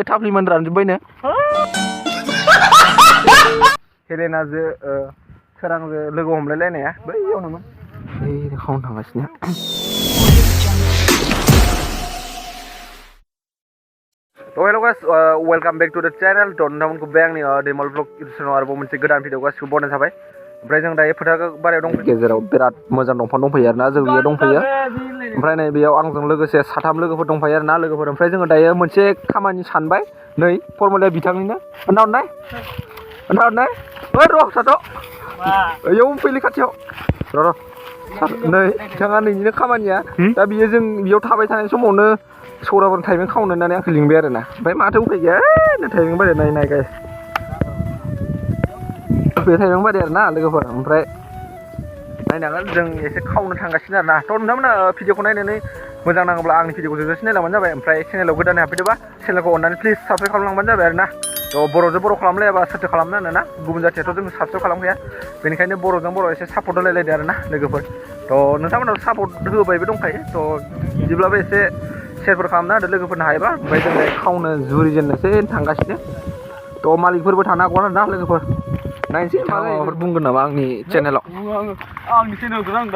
थाफ्लिमोन रानजोब्बायनो हेलेनाजो सोरांजो लोगो हमलायलायनाया बैयावनोमोन खावनो थांगासिनो hello guys welcome back to the channel तो नोंथांमोनखौ बे आंनि दैमाल ब्लग इउट्यूब आरोबाव मोनसे गोदान भिडिअ गासिबो बनायनाय थाबाय ओमफ्राय जों दायो फोथार बारियाव दं गेजेराव बिराद मोजां दंफां दंफैयो आरोना जों बेयाव दंफैयो ओमफ्राय नै बेयाव आंजों लोगोसे साथाम लोगोफोर दंफायो आरोना लोगोफोर ओमफ्राय जोङो दायो मोनसे खामानि सानबाय नै फर्मुलाया बिथांनिनो खोन्थाहरनाय ओइ र' साथ' ओयाव फैलै खाथियाव र' नै बिथाङा नैनिनो खामानिया दा बियो जों बेयाव थाबाय थानाय समावनो सौराफोर थाइबें खावनो होननानै आंखौ लिंबाय आरोना ओमफ्राय माथो उफाय गैया ना थाइबें बारिया नाय गाइस बे थाइबें बारि आरोना लोगोफोर ओमफ्राय नायनांगोन जों एसे खावनो थांगासिनो आरोना थ' नोंथांमोना भिडिअखौ नायनानै मोजां नाङोब्ला आंनि भिडिअखौ जोबजासे नायलांबानो जाबाय ओमफ्राय चेनेलाव गोदानै हाबफैदोबा चेनेलखौ अननानै प्लिज साबस्क्राइब खालामलांबानो जाबाय आरोना थ' बर'जों बर' खालामलायाबा सोरथो खालामनो आरोना गुबुन जाथियाथ' जों साबस्क्राइब खालामखाया बेनिखायनो बर'जों बर' एसे सापर्ट होलायलायदो आरोना लोगोफोर थ' नोंथांमोनाव सापर्ट होबायबो दंखायो थ' बिदिब्लाबो एसे शेयारफोर खालामना होदो लोगोफोरनो हायोबा ओमफ्राय जों खावनो जुरिजेननोसै थांगासिनो थ' मालिकफोरबो थानो हागौ आरोना लोगोफोर नायनोसै माबाफोर बुंगोन नामा आंनि चेनेलाव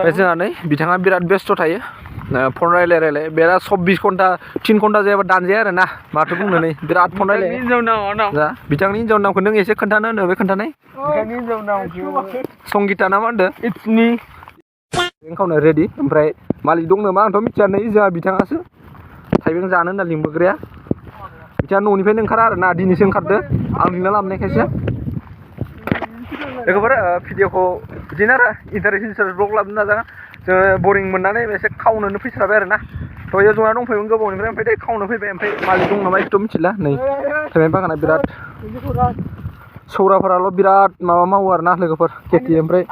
जोंहा नै बिथाङा बिराद बेस्थ' थायो फन रायलाय बिराद 24 घन्टा 3 घन्टा जायाबा दानजाया आरोना माथो बुंनो नै बिराद फन रायलायो बिथांनि हिन्जावनि नामखौ नों एसे खोन्थानो होनो बे खोन्थानाय संगिता ना मा होनदों इट्स मी खावनो रेडि ओमफ्राय मालिक दं नामा आंथ' मिथिया नै जोंहा बिथाङासो थाइबें जानो होनना लिंबोग्राया बिथाङा न'निफ्रायनो ओंखारा आरोना दिनैसो ओंखारदो आं लिंना लाबोनायखायसो लोगोफोर भिडिअखौ बिदिनो आरो इन्टारेस्ट ब्लग लाबोनो नाजागोन जोङो बरिं मोननानै एसे खावनोनो फैस्राबाय आरोना थ' बेयाव जना दंफैयोमोन गोबावनिफ्राय ओमफ्राय खावनो फैबाय ओमफ्राय मालिक दं नामा बेखौथ' मिथिला नै थाइबें बागाना बिराद सौराफोराल' बिराद माबा मावो आरोना लोगोफोर खेथि ओमफ्राय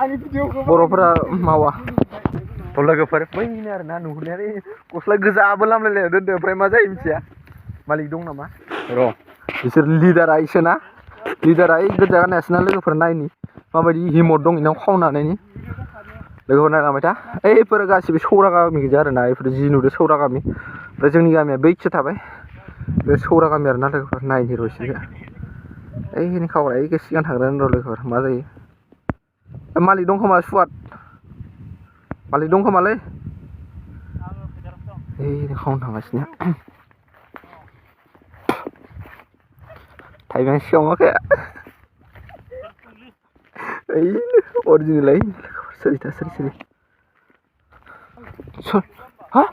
बर'फोरा मावा थ' लोगोफोर बैनो आरोना नुहुरनाया गस्ला गोजाबो लामलायलायना दोनदो ओमफ्राय मा जायो मिथिया मालिक दं नामा र' बिसोर लिडारा इसोना लिडारा गोजा गाननायासोना लोगोफोर नायनि माबायदि हिम्मत दं इनाव खावनानैनि लोगोफोर नायलांबाय था ओइफोर गासिबो सौरा गामि गोजा आरोना बेफोर जि नुदो सौरा गामि ओमफ्राय जोंनि गामिया बैसो थाबाय बे सौरा गामि आरोना लोगोफोर नायनि र' इसोरखौ ओइनि खावग्रा ओइ सिगां थांग्रानो र' लोगोफोर मा जायो मालिक दं खोमा सुवाद मालिक दं खोमालै ओइ खावनो थांगासिनो थाइबें सिगाङाखै ओइ अरिजिनेल सोरिथा सोरि हा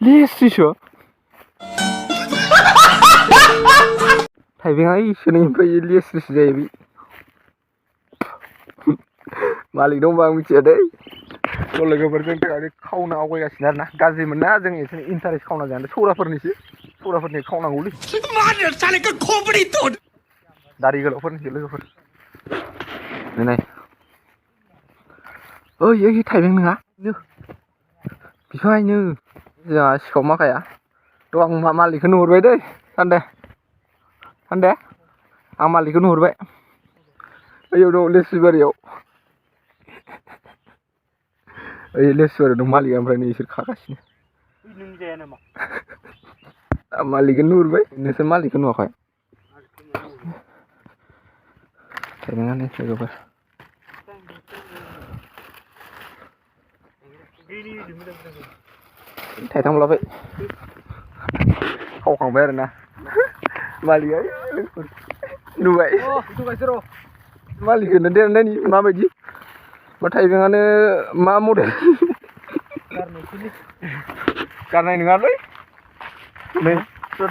लेस्रिसो थाइबेंआ इसोरनि ओमफ्राय लेस्रिसो जायो बे मालिक दंबा आं मिथिया दै लोगोफोरजों थांनानै खावनो आवगायगासिनो आरोना गाज्रि मोना जों एसे इन्टारेस्ट खावना जानो सौराफोरनि खावनांगौलै दारि गोलावफोरनिसो लोगोफोर नाय ओइ थाइबें नङा बिफायनो जोंहा सिखाव माखाया थ' आं मालिकखौ नुहुरबाय दै सानदे आं मालिकखौ नुहुरबाय ओइयाव दं लेस्रिबारियाव ओइ लेस्रिबारियाव दं मालिकआ ओमफ्राय नै इसोर खागासिनो मालिकखौ नुहुरबाय नोंसोर मालिकखौ नुवाखै थाइबेंआनो लोगोफोर थाइथाम लाबाय खावखांबाय आरोना मालिकआ नुबाय मालिकखौनो देरनायनि माबायदि मा थाइबेंआनो मा मडेल गारनाय नङालै नै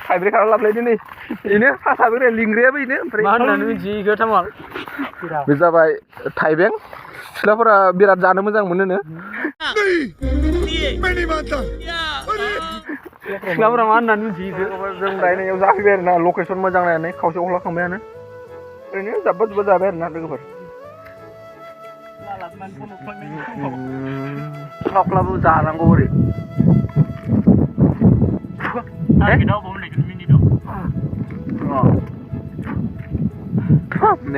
थाइब्रै खाना लाबोलायदो नै बेनो फासाबो लिंग्राया बेनो ओमफ्राय मा होननानै मिथियो थामाल बे जाबाय थाइबें सिख्लाफोरा बिराद जानो मोजां मोनोनो सिख्लाफोरा मा होननानै मिथियो जों दायनायाव जाफैबाय आरोना लकेसन मोजां नायनानै खावसे अख्लाखांबायानो ओरैनो जाब्बा जुब्बा जाबाय आरोना लोगोफोर खावख्लाबो जानांगौ ओरै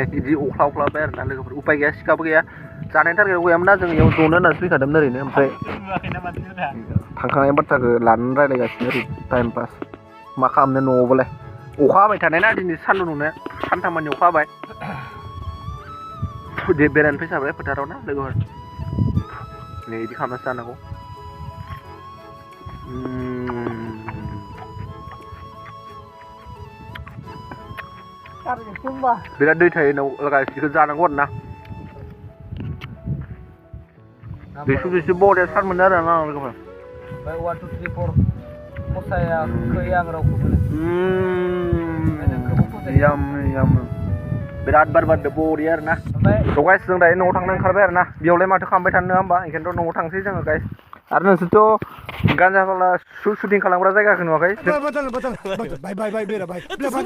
बिदि अख्लाबाय आरोना लोगोफोर उपाय गैया सिखाबो गैया जानायनि थारगेटआव गैयामोन ना जों इयाव जनो होननासो फैखादोंमोन ओरैनो ओमफ्राय थांखांनाय बाथ्राखौ लानानै रायलायगासिनो ओरै टाइम पास मा खालामनो न'आवबोलाय अखा हाबाय थानाय ना दिनै सान्दुं दुंनाया सानथामानि अखा हाबाय बेरायनो फैसाबाय फोथाराव ना लोगोफोर नै बिदि खालामनासो जानांगौ बिराद दै थायो गाइस बेखौ जानांगौ आरो ना दैसु बरिया सार मोनो आरो ना लोगोफोर 1 2 3 4 खसायाखै आं रावखौबो yum बिराद बार बारदो बरिया आरो ना थ' गाइस जों दायो न'आव थांनो ओंखारबाय आरो ना बेयावलाय माथो खालामबाय थानो नङा होमबा ओंखायनोथ' न'आव थांसै जोङो गाइस आरो नोंसोरथ' गान्जाफाला शुटिं खालामग्रा जायगाखौ नुवाखै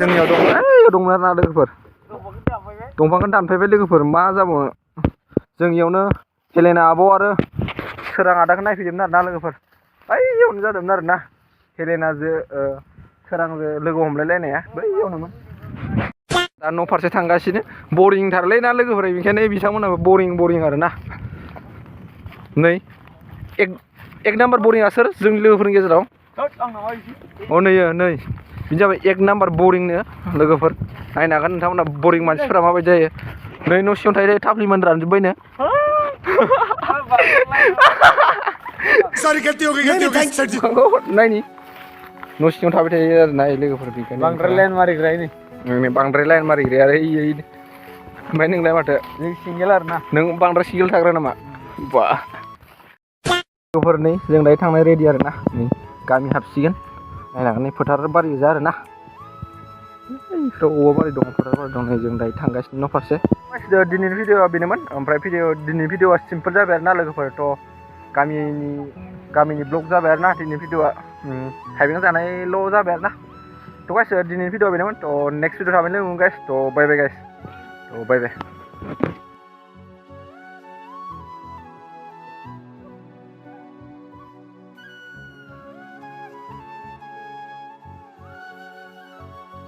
जोंनियाव दं दंमोन आरो ना लोगोफोर दंफांखौ दानफायबाय लोगोफोर मा जाबावनो जों इयावनो हेलेना आब' आरो सोरां आदाखौ नायफैदोंमोन आरो ना लोगोफोर बैयावनो जादोंमोन आरो ना हेलेनाजों सोरांजों लोगो हमलायलायनाया बैयावनोमोन दा न' फारसे थांगासिनो बरिंथारलै ना लोगोफोर बेनिखायनो बिथांमोनाबो बरिं आरो ना नै एक नाम्बार बरिंआ सोर जोंनि लोगोफोरनि गेजेराव नै बिनि जाबाय एक नाम्बार बरिंनो लोगोफोर नायनो हागोन नोंथांमोना बरिं मानसिफोरा माबायदि जायो नै न' सिङाव थायो थाफ्लिमोन रानजोब्बायनो नायनि न' सिङाव थाबाय थायो आरो ना लोगोफोर बेखायनो बांद्राय लाइन मारिग्राय बांद्राय लाइन मारिग्राया आरो ओमफ्राय नोंलाय माथो नों सिंगेल आरो ना नों बांद्राय सिंगेल थाग्रा नामा बा लोगोफोर नै जों दायो थांनो रेडि आरो ना नै गामि हाबसिगोन नायनांगोन नै फोथार बारि गोजा आरो ना बेफोराव औवा बारि दं फोथार बारि दं नै जों दायो थांगासिनो न' फारसे दिनैनि भिडिअआ बेनोमोन ओमफ्राय दिनैनि भिडिअआ सिम्पोल जाबाय आरो ना लोगोफोर थ' गामिनि ब्लग जाबाय आरो ना दिनैनि भिडिअआ थाइबें जानायल' जाबाय आरो ना थ' गाइस दिनैनि भिडिअआ बेनोमोन थ' नेक्स्ट भिडिअ थाबैनो लोगो मोनगोन गाइस थ' बाय गाइस थ' बाय